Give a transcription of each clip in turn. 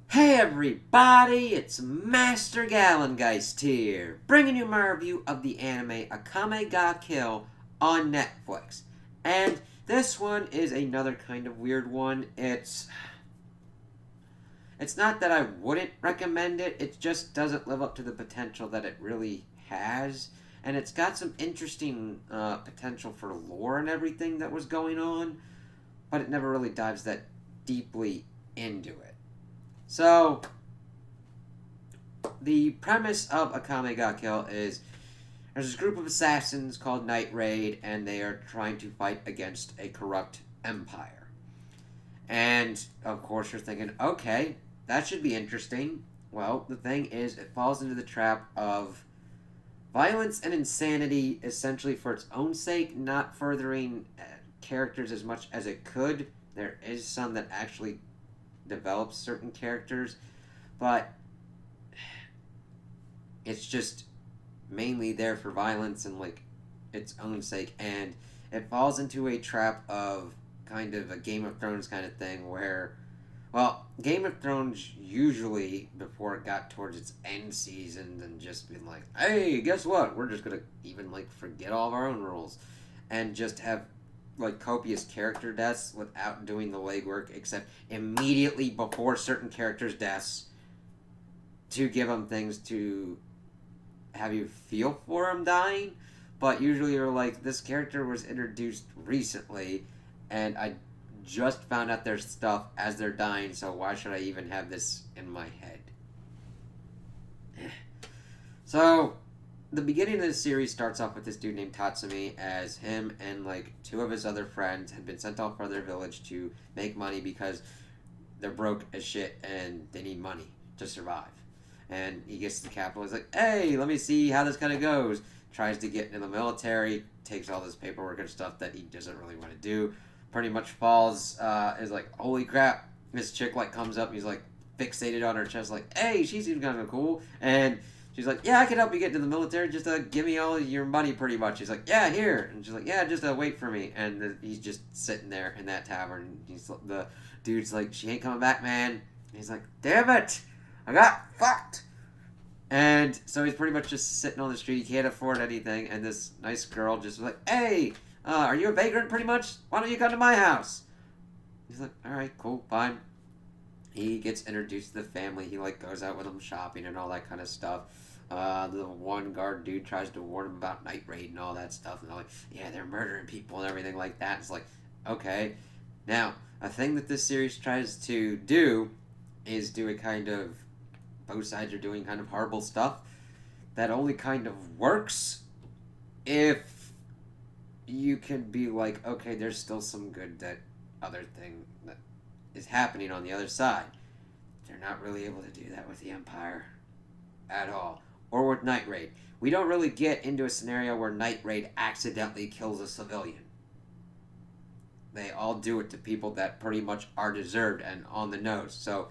Hey everybody, it's Master Gallengeist here, bringing you my review of the anime Akame ga Kill on Netflix. And this one is another kind of weird one. It's not that I wouldn't recommend it, it just doesn't live up to the potential that it really has. And it's got some interesting potential for lore and everything that was going on, but it never really dives that deeply into it. So, the premise of Akame ga Kill is there's this group of assassins called Night Raid, and they are trying to fight against a corrupt empire. And, of course, you're thinking, okay, that should be interesting. Well, the thing is, it falls into the trap of violence and insanity essentially for its own sake, not furthering characters as much as it could. There is some that actually develops certain characters, but it's just mainly there for violence and like its own sake, and it falls into a trap of kind of a Game of Thrones kind of thing where, well, Game of Thrones usually before it got towards its end season and just been like, hey, guess what? We're just gonna even like forget all of our own rules and just have like copious character deaths without doing the legwork except immediately before certain characters' deaths to give them things to have you feel for him dying, but usually you're like, this character was introduced recently, and I just found out their stuff as they're dying, so why should I even have this in my head? So, the beginning of the series starts off with this dude named Tatsumi as him and like two of his other friends had been sent off from their village to make money because they're broke as shit and they need money to survive. And he gets to the capital. He's like, "Hey, let me see how this kind of goes." Tries to get in the military, takes all this paperwork and stuff that he doesn't really want to do. Pretty much falls. Is like, "Holy crap!" This chick like comes up. And he's like fixated on her chest, like, "Hey, she seems kind of cool." And she's like, "Yeah, I can help you get into the military. Just give me all your money, pretty much." He's like, "Yeah, here." And she's like, "Yeah, just wait for me." And he's just sitting there in that tavern. The dude's like, "She ain't coming back, man." And he's like, "Damn it, I got fucked." And so he's pretty much just sitting on the street. He can't afford anything. And this nice girl just was like, "Hey, are you a vagrant pretty much? Why don't you come to my house?" He's like, "All right, cool, fine." He gets introduced to the family. He like goes out with them shopping and all that kind of stuff. The one guard dude tries to warn him about Night Raid and all that stuff. And they're like, "Yeah, they're murdering people and everything like that." It's like, okay. Now, a thing that this series tries to do is do a kind of both sides are doing kind of horrible stuff that only kind of works if you can be like, okay, there's still some good that other thing that is happening on the other side. They're not really able to do that with the Empire at all, or with Night Raid. We don't really get into a scenario where Night Raid accidentally kills a civilian. They all do it to people that pretty much are deserved and on the nose. So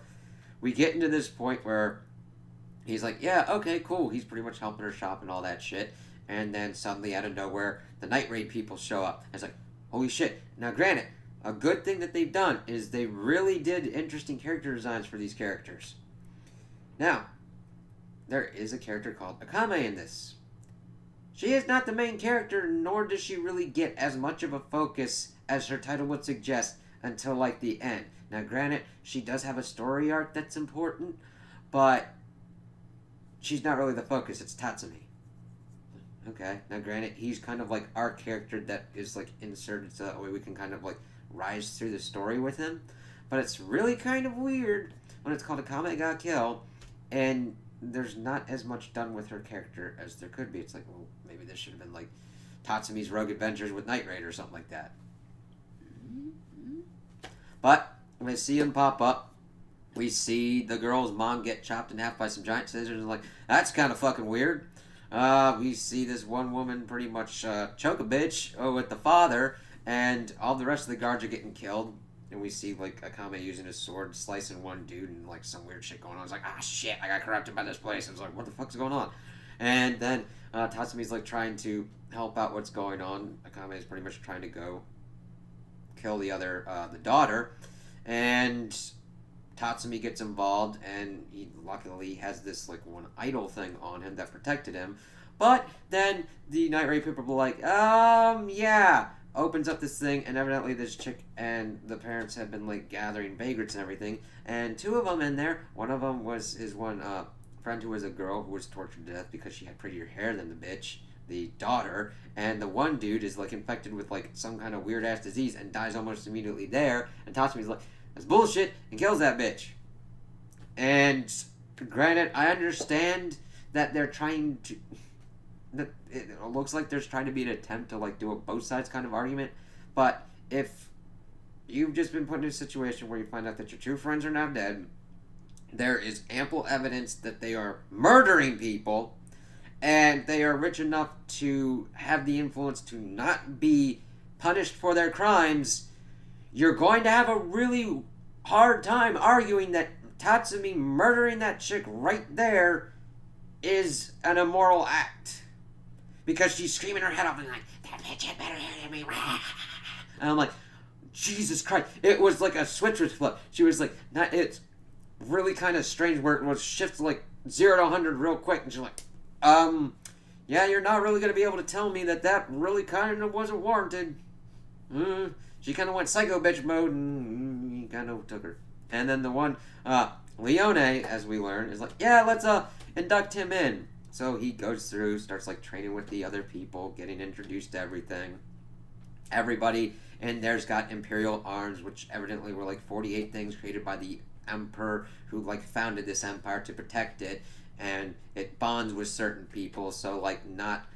we get into this point where he's like, "Yeah, okay, cool." He's pretty much helping her shop and all that shit. And then suddenly, out of nowhere, the Night Raid people show up. It's like, holy shit. Now, granted, a good thing that they've done is they really did interesting character designs for these characters. Now, there is a character called Akame in this. She is not the main character, nor does she really get as much of a focus as her title would suggest until like the end. Now, granted, she does have a story arc that's important, but she's not really the focus. It's Tatsumi. Okay. Now, granted, he's kind of like our character that is like inserted so that way we can kind of like rise through the story with him. But it's really kind of weird when it's called Akame ga Kill, and there's not as much done with her character as there could be. It's like, well, maybe this should have been like Tatsumi's Rogue Adventures with Night Raid or something like that. But when I see him pop up, we see the girl's mom get chopped in half by some giant scissors, and like, that's kind of fucking weird. We see this one woman pretty much choke a bitch with the father, and all the rest of the guards are getting killed. And we see like Akame using his sword, slicing one dude, and like some weird shit going on. It's like, ah, shit, I got corrupted by this place. I was like, what the fuck's going on? And then Tatsumi's like trying to help out what's going on. Akame is pretty much trying to go kill the other, the daughter, and Tatsumi gets involved, and he luckily has this like one idol thing on him that protected him. But then the Night Raid people were like, yeah, opens up this thing, and evidently this chick and the parents have been like gathering vagrants and everything, and two of them in there. One of them was his one friend who was a girl who was tortured to death because she had prettier hair than the bitch, the daughter, and the one dude is like infected with like some kind of weird ass disease and dies almost immediately there. And Tatsumi's like, that's bullshit, and kills that bitch. And granted, I understand that they're trying to. That it looks like there's trying to be an attempt to like do a both sides kind of argument, but if you've just been put in a situation where you find out that your two friends are now dead, there is ample evidence that they are murdering people, and they are rich enough to have the influence to not be punished for their crimes, you're going to have a really hard time arguing that Tatsumi murdering that chick right there is an immoral act. Because she's screaming her head off and like, that bitch had better hair than me. And I'm like, Jesus Christ. It was like a switch was flipped. She was like, it's really kind of strange where it was shifted like 0 to 100 real quick. And she's like, yeah, you're not really going to be able to tell me that really kind of wasn't warranted. She kind of went psycho bitch mode and he kind of took her. And then the one, Leone, as we learn, is like, yeah, let's induct him in. So he goes through, starts like training with the other people, getting introduced to everything. Everybody in there's got imperial arms, which evidently were like 48 things created by the emperor who like founded this empire to protect it, and it bonds with certain people. So like not,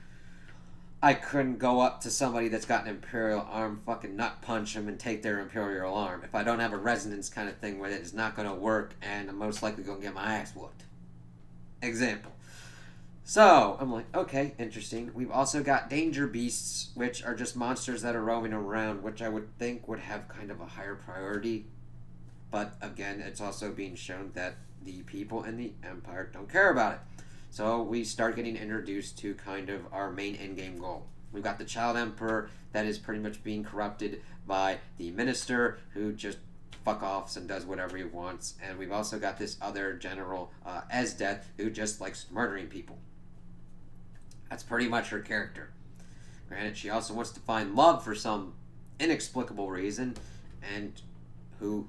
I couldn't go up to somebody that's got an imperial arm, fucking nut punch them and take their imperial arm. If I don't have a resonance kind of thing with it, it's not gonna work, and I'm most likely gonna get my ass whooped. Example. So, I'm like, okay, interesting. We've also got danger beasts, which are just monsters that are roaming around, which I would think would have kind of a higher priority. But again, it's also being shown that the people in the Empire don't care about it. So we start getting introduced to kind of our main in-game goal. We've got the Child Emperor that is pretty much being corrupted by the Minister, who just fuck offs and does whatever he wants. And we've also got this other general, Esdeath, who just likes murdering people. That's pretty much her character. Granted, she also wants to find love for some inexplicable reason, and I'll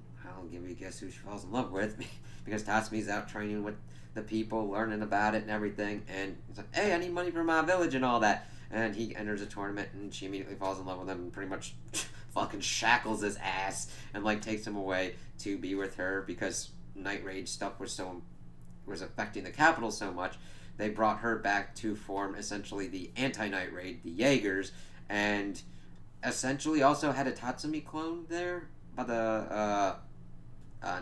give you a guess who she falls in love with, because Tatsumi's out training with the people, learning about it and everything, and he's like, hey, I need money for my village and all that, and he enters a tournament, and she immediately falls in love with him, and pretty much fucking shackles his ass, and like takes him away to be with her, because Night Raid stuff was affecting the capital so much. They brought her back to form essentially the anti-Night Raid, the Jaegers, and essentially also had a Tatsumi clone there by the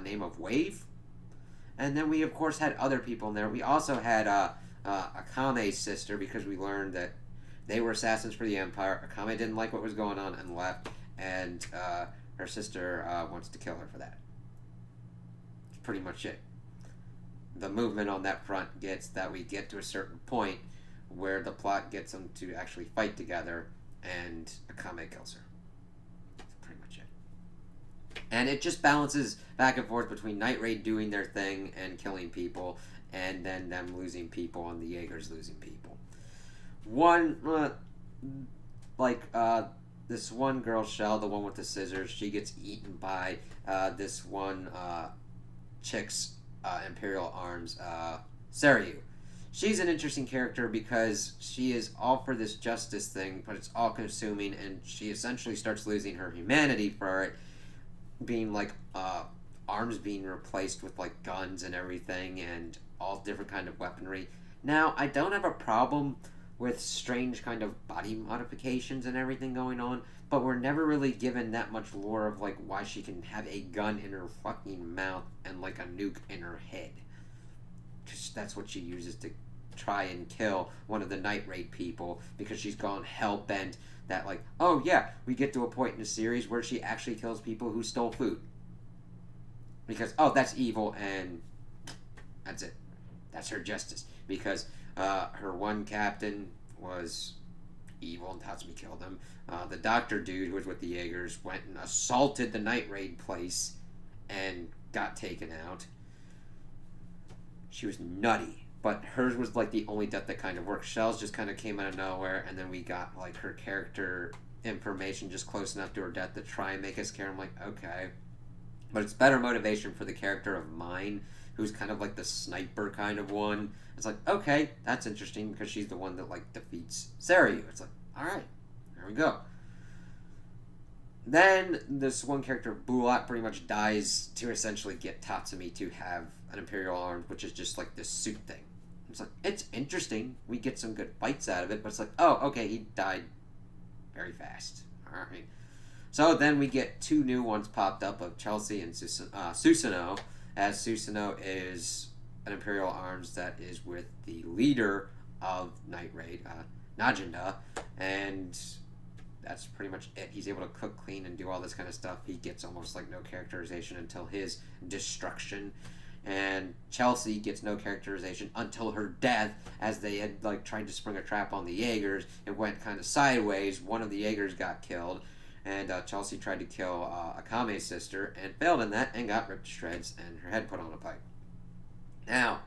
name of Wave. And then we, of course, had other people in there. We also had Akame's sister, because we learned that they were assassins for the Empire. Akame didn't like what was going on and left, and her sister wants to kill her for that. That's pretty much it. The movement on that front gets that we get to a certain point where the plot gets them to actually fight together, and Akame kills her. That's pretty much it. And it just balances back and forth between Night Raid doing their thing and killing people, and then them losing people and the Jaegers losing people. This one girl, Shell, the one with the scissors, she gets eaten by this one chick's imperial arms, Seryu. She's an interesting character because she is all for this justice thing, but it's all consuming, and she essentially starts losing her humanity for it, being like arms being replaced with like guns and everything, and all different kind of weaponry. Now, I don't have a problem with strange kind of body modifications and everything going on, but we're never really given that much lore of like why she can have a gun in her fucking mouth and like a nuke in her head. Just that's what she uses to try and kill one of the Night Raid people, because she's gone hell-bent that like, oh yeah, we get to a point in the series where she actually kills people who stole food. Because, oh, that's evil, and that's it. That's her justice. Because her one captain was evil and Tatsumi killed him. The doctor dude who was with the Jaegers went and assaulted the Night Raid place and got taken out. She was nutty. But hers was like the only death that kind of worked. Shell's just kind of came out of nowhere, and then we got like her character information just close enough to her death to try and make us care. I'm like, okay. But it's better motivation for the character of Mine, who's kind of like the sniper kind of one. It's like, okay, that's interesting because she's the one that like defeats Saryu. It's like, alright, there we go. Then this one character, Bulat, pretty much dies to essentially get Tatsumi to have an Imperial arm, which is just like this suit thing. It's like, it's interesting. We get some good fights out of it, but it's like, oh, okay, he died very fast. Alright. So then we get two new ones popped up of Chelsea and Susanoo, as Susanoo is an Imperial arms that is with the leader of Night Raid, Najinda, and that's pretty much it. He's able to cook, clean, and do all this kind of stuff. He gets almost like no characterization until his destruction. And Chelsea gets no characterization until her death, as they had like tried to spring a trap on the Jaegers. It went kind of sideways. One of the Jaegers got killed, and Chelsea tried to kill Akame's sister and failed in that and got ripped to shreds and her head put on a pike. Now,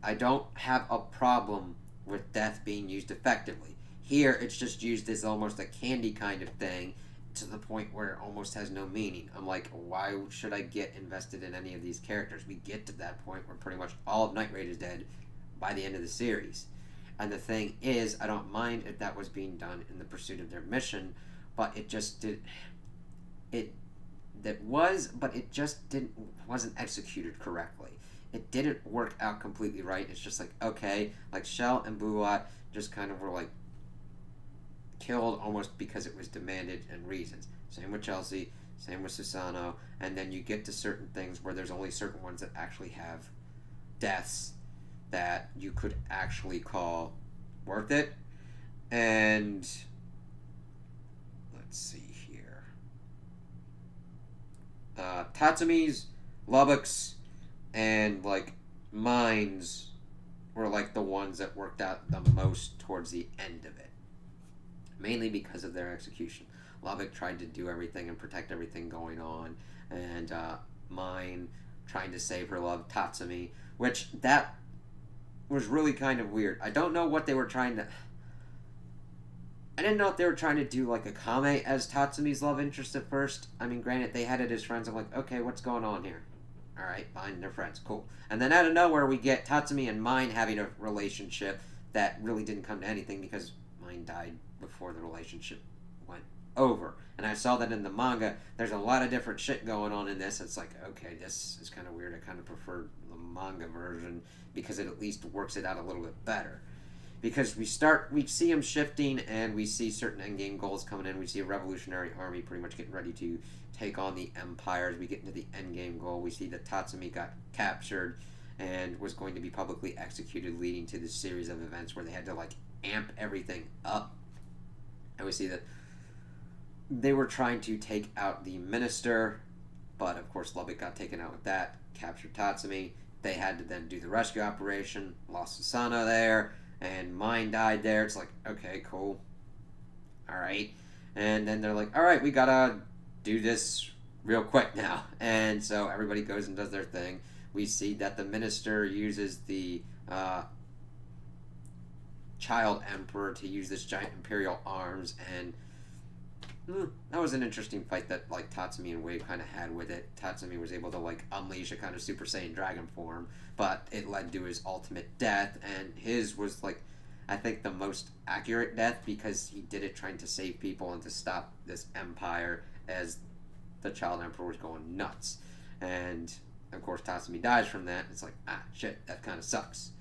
I don't have a problem with death being used effectively. Here, it's just used as almost a candy kind of thing, to the point where it almost has no meaning. I'm like, why should I get invested in any of these characters? We get to that point where pretty much all of Night Raid is dead by the end of the series. And the thing is, I don't mind if that was being done in the pursuit of their mission, but it just did. But it just wasn't executed correctly. It didn't work out completely right. It's just like, okay, like Shell and Bulat just kind of were like killed almost because it was demanded and reasons. Same with Chelsea, same with Susanoo, and then you get to certain things where there's only certain ones that actually have deaths that you could actually call worth it. And let's see here. Tatsumi's, Lubbock's, and like Mine's were like the ones that worked out the most towards the end of it. Mainly because of their execution. Lubbock tried to do everything and protect everything going on, and Mine trying to save her love, Tatsumi, which that was really kind of weird. I don't know what they were trying to... I didn't know if they were trying to do like Akame as Tatsumi's love interest at first. I mean, granted, they had it as friends. I'm like, okay, what's going on here? Alright, fine, they're friends, cool. And then out of nowhere, we get Tatsumi and Mine having a relationship that really didn't come to anything because Mine died before the relationship went over. And I saw that in the manga. There's a lot of different shit going on in this. It's like, okay, this is kind of weird. I kind of prefer the manga version because it at least works it out a little bit better. Because we see him shifting, and we see certain endgame goals coming in. We see a revolutionary army pretty much getting ready to take on the Empire. As we get into the endgame goal, we see that Tatsumi got captured and was going to be publicly executed, leading to this series of events where they had to like amp everything up. And we see that they were trying to take out the minister, but of course Lubbock got taken out with that, captured Tatsumi. They had to then do the rescue operation, lost Susanoo there, and Mine died there. It's like, okay, cool. Alright. And then they're like, alright, we gotta do this real quick now. And so everybody goes and does their thing. We see that the minister uses the child emperor to use this giant imperial arms, and that was an interesting fight that like Tatsumi and Wave kind of had with it. Tatsumi was able to like unleash a kind of Super Saiyan dragon form, but it led to his ultimate death, and his was like, I think, the most accurate death because he did it trying to save people and to stop this empire as the child emperor was going nuts. And of course Tatsumi dies from that. It's like, shit, that kind of sucks.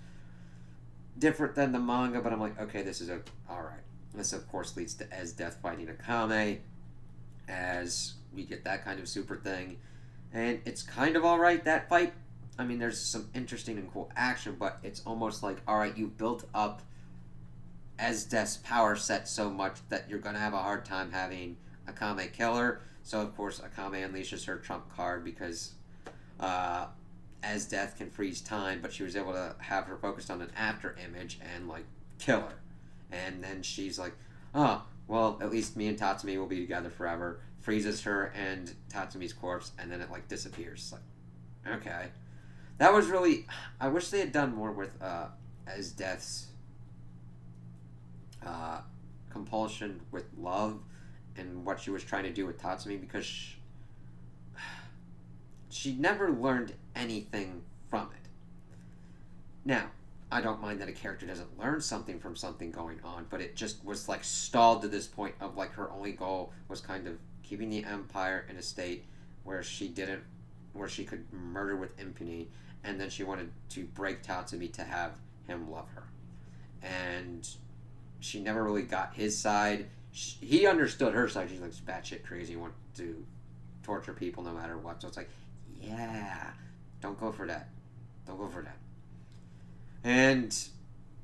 Different than the manga, but I'm like, okay, this is alright. This, of course, leads to Ez Death fighting Akame, as we get that kind of super thing. And it's kind of alright, that fight. I mean, there's some interesting and cool action, but it's almost like, alright, you built up Ez Death's power set so much that you're going to have a hard time having Akame kill her. So, of course, Akame unleashes her trump card because Ez Death can freeze time, but she was able to have her focused on an after image and, like, kill her. And then she's like, well, well, at least me and Tatsumi will be together forever. Freezes her and Tatsumi's corpse, and then it like disappears. Like, okay, that was really. I wish they had done more with as death's uh, compulsion with love and what she was trying to do with Tatsumi because she never learned anything from it. Now, I don't mind that a character doesn't learn something from something going on, but it just was like stalled to this point of like her only goal was kind of keeping the empire in a state where she didn't, where she could murder with impunity, and then she wanted to break Tatsumi to have him love her, and she never really got his side. He understood her side. She's like batshit crazy, want to torture people no matter what. So it's like, yeah, don't go for that. Don't go for that. And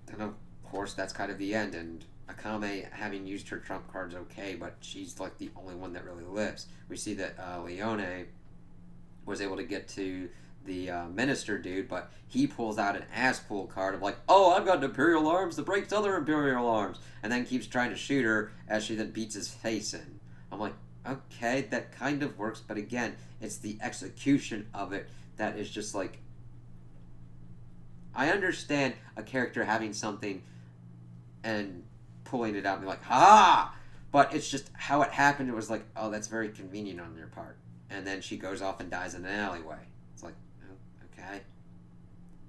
then, of course, that's kind of the end. And Akame, having used her trump card's okay, but she's like the only one that really lives. We see that Leone was able to get to the minister dude, but he pulls out an ass pull card of like, oh, I've got an Imperial arms that breaks other Imperial arms, and then keeps trying to shoot her as she then beats his face in. I'm like, okay, that kind of works, but again, it's the execution of it that is just like, I understand a character having something and pulling it out and be like, ha! But it's just how it happened. It was like, oh, that's very convenient on your part. And then she goes off and dies in an alleyway. It's like, oh, okay.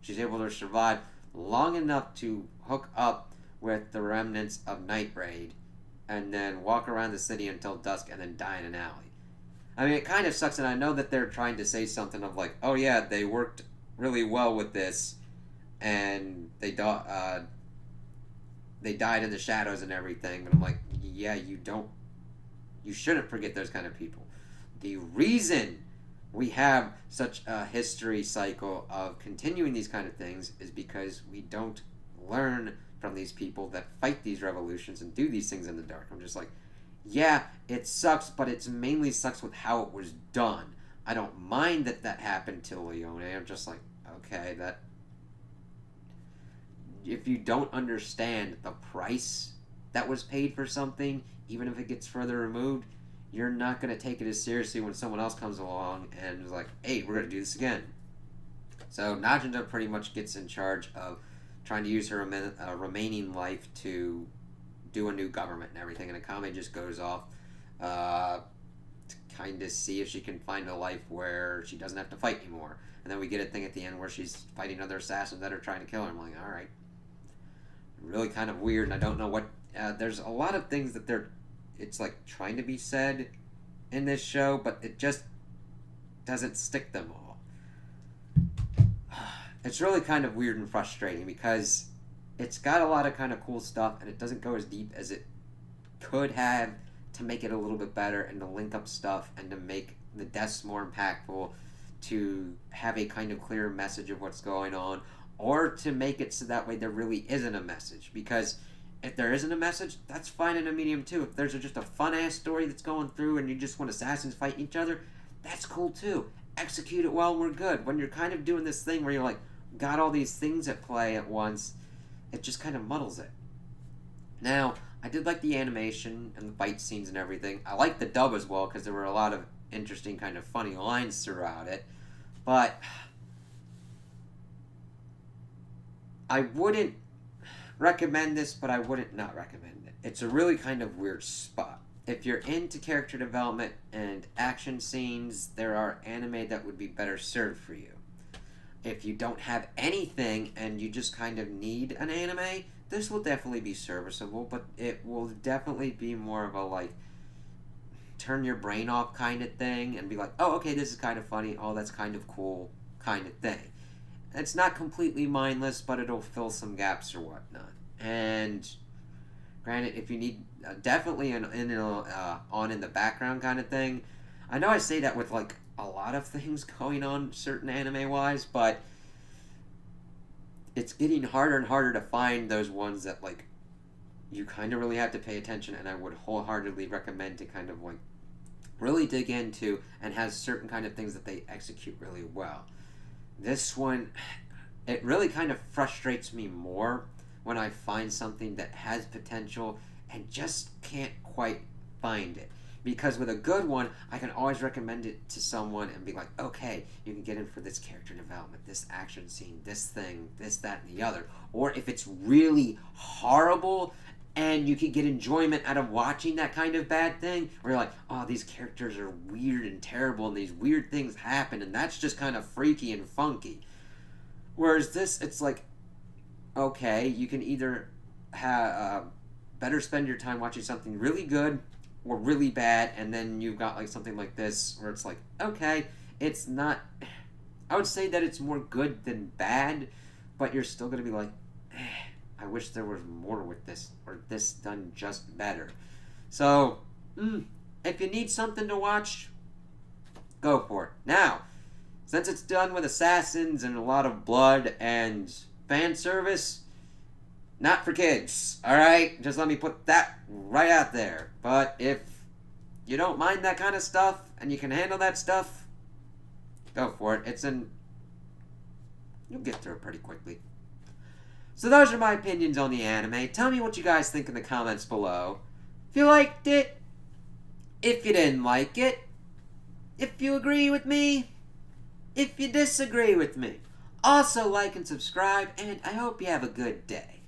She's able to survive long enough to hook up with the remnants of Night Raid and then walk around the city until dusk and then die in an alley. I mean, it kind of sucks, and I know that they're trying to say something of like, oh yeah, they worked really well with this, and they died in the shadows and everything, but I'm like, yeah, you shouldn't forget those kind of people. The reason we have such a history cycle of continuing these kind of things is because we don't learn from these people that fight these revolutions and do these things in the dark. I'm just like, yeah, it sucks, but it's mainly sucks with how it was done. I don't mind that happened to Leone. I'm just like, okay, that if you don't understand the price that was paid for something, even if it gets further removed, you're not going to take it as seriously when someone else comes along and is like, hey, we're going to do this again. So Najinda pretty much gets in charge of trying to use her remaining life to do a new government and everything, and Akame just goes off to kind of see if she can find a life where she doesn't have to fight anymore. And then we get a thing at the end where she's fighting other assassins that are trying to kill her. I'm like, alright. Really kind of weird, and I don't know what... there's a lot of things that it's like trying to be said in this show, but it just doesn't stick them all. It's really kind of weird and frustrating because it's got a lot of kind of cool stuff, and it doesn't go as deep as it could have to make it a little bit better and to link up stuff and to make the deaths more impactful, to have a kind of clearer message of what's going on, or to make it so that way there really isn't a message. Because if there isn't a message, that's fine in a medium too. If there's just a fun-ass story that's going through and you just want assassins fighting each other, that's cool too. Execute it well and we're good. When you're kind of doing this thing where you're like, got all these things at play at once, it just kind of muddles it. Now, I did like the animation and the fight scenes and everything. I liked the dub as well because there were a lot of interesting kind of funny lines throughout it. But I wouldn't recommend this, but I wouldn't not recommend it. It's a really kind of weird spot. If you're into character development and action scenes, there are anime that would be better served for you. If you don't have anything and you just kind of need an anime, this will definitely be serviceable, but it will definitely be more of a like turn your brain off kind of thing and be like, oh, okay, this is kind of funny, oh, that's kind of cool kind of thing. It's not completely mindless, but it'll fill some gaps or whatnot. And granted, if you need definitely an on in the background kind of thing, I know I say that with like a lot of things going on certain anime wise, but it's getting harder and harder to find those ones that like you kind of really have to pay attention, and I would wholeheartedly recommend to kind of like really dig into and has certain kind of things that they execute really well. This one, it really kind of frustrates me more when I find something that has potential and just can't quite find it. Because with a good one, I can always recommend it to someone and be like, okay, you can get in for this character development, this action scene, this thing, this, that, and the other. Or if it's really horrible and you can get enjoyment out of watching that kind of bad thing, where you're like, oh, these characters are weird and terrible and these weird things happen and that's just kind of freaky and funky. Whereas this, it's like, okay, you can either better spend your time watching something really good or really bad, and then you've got like something like this where it's like, okay, it's not, I would say that it's more good than bad, but you're still going to be like, I wish there was more with this, or this done just better. So, if you need something to watch, go for it. Now, since it's done with assassins and a lot of blood and fan service, not for kids, alright? Just let me put that right out there. But if you don't mind that kind of stuff, and you can handle that stuff, go for it. You'll get through it pretty quickly. So those are my opinions on the anime. Tell me what you guys think in the comments below. If you liked it, if you didn't like it, if you agree with me, if you disagree with me. Also like and subscribe, and I hope you have a good day.